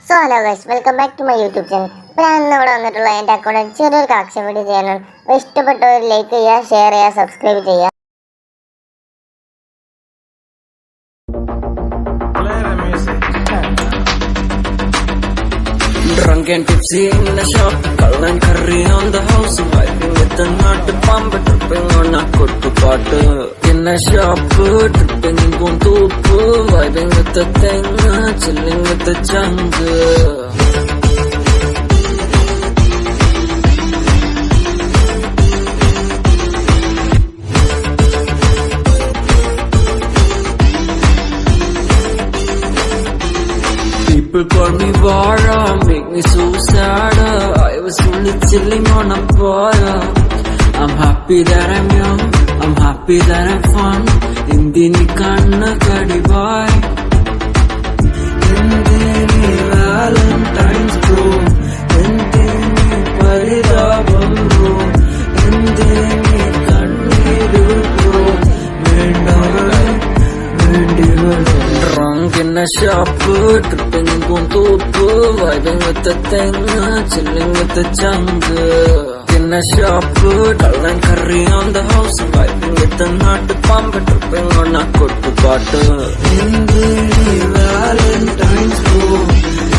So hello guys, welcome back to my YouTube channel. ഞാൻ ഇവിടെ വന്നിട്ടുള്ള എൻ്റെ അക്കൗണ്ടിൽ ചെറിയൊരു കളക്ഷൻ വീഡിയോ ചെയ്യാനാണ്. അപ്പോൾ ഇഷ്ടപ്പെട്ടവർ ലൈക്ക് ചെയ്യുക, ഷെയർ ചെയ്യുക, സബ്സ്ക്രൈബ് ചെയ്യുക. Drunk and tipsy in the shop, cull and curry on the house, vibing with the nut bomb, tripping on a kuttu paatu. In the shop, tripping in Guntupu, vibing with the thing, chilling with the jungle. People call me Vara, make me so sad. I was only chilling on a bar. I'm happy that I'm young, I'm happy that I'm fun. Indini kanna kadibai, Indini Valentine's bro, Indini paridabam bro, Indini kanniru bro, Drunk in a shop, tripping in Guntupu, vibing with the thing, chilling with the jungle. In a shop, cull and curry on the house, vibing with the nut bomb, tripping on a kuttu paatu. Indini Valentine's bro,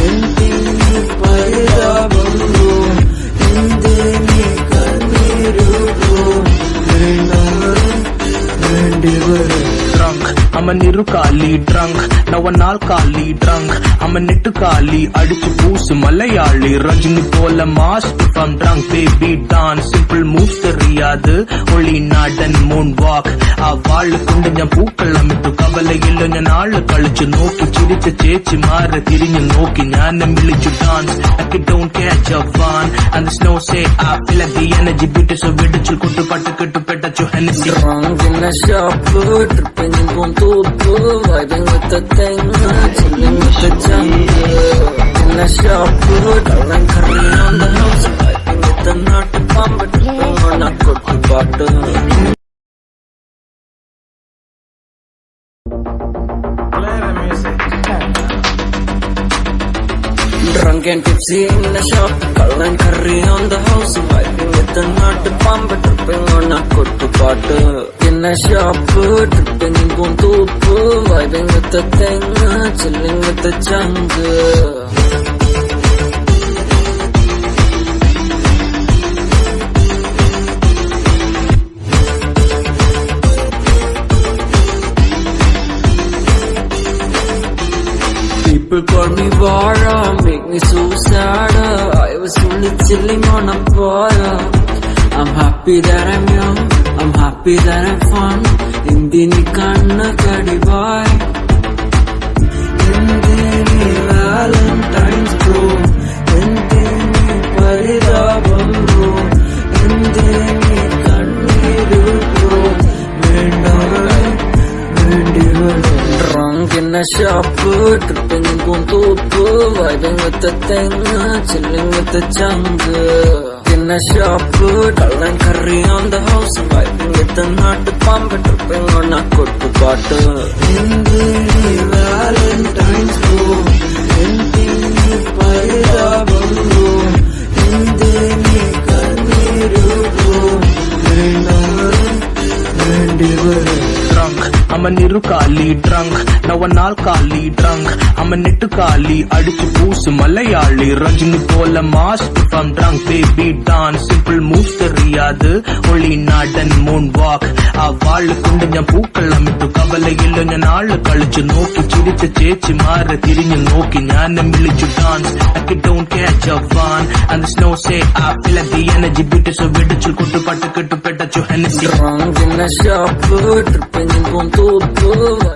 Indini paridabam bro, Indini kanniru bro, Drunk, I'm a nirukali drunk, now a nalkali drunk, I'm a nittukali, adichu poosu malayali, Rajini pola mask if I'm drunk, baby dance, simple moves theriyadu, only nadan moonwalk, vaal kundanja pookalammittu, kavalayilla njan aalu kalichu nokki, chiricha chechi maara thirinju nokki, njanam vilichu dance, like it don't catch a fun, and the snow say I feel like the energy beat so vidichu kuttu pattu kettu petachu Hennessy. Drunk in a shop, tripping in Guntupu, vibing with the thing, chilling with the jungle. In a shop, cull and curry on the house, vibing with the nut bomb, tripping on a kuttu paatu. Drunk and tipsy in the shop, cull and curry on the house, vibing with the nut bomb, tripping on a kuttu paatu. In a shop, tripping in Guntupu, vibing with the thing, chilling with the jungle. People call me Vara, make me so sad. I was only chilling on a bar. I'm happy that I'm young, I'm happy that I'm fun. Indini kanna kadibai, Indini Valentine's bro, Indini paridabam bro, Indini kanniru bro, Drunk in a shop, tripping in Guntupu, vibing with the thing, chilling with the jungle. In a shop, cull and curry on the house, vibing with the nut bomb, tripping on a kuttu paatu. Indini Valentine's bro, Indini paridabam bro, Indini kanniru bro, Drunk, I'm a nirukali drunk, now a nalkali drunk, I'm a nittukali, adichu poosu malayali, Rajini pola mask if I'm drunk, baby dance, simple moves theriyadu, only nadan moonwalk, vaal kundanja pookalammittu, kavalayilla njan aalu kalichu nokki, chiricha chechi maara thirinju nokki, njanam vilichu dance, like it don't catch a fun, and the snow say I feel like the energy beat so vidichu kuttu pattu kettu petachu Hennessy. Drunk in a shop, tripping in Guntupu.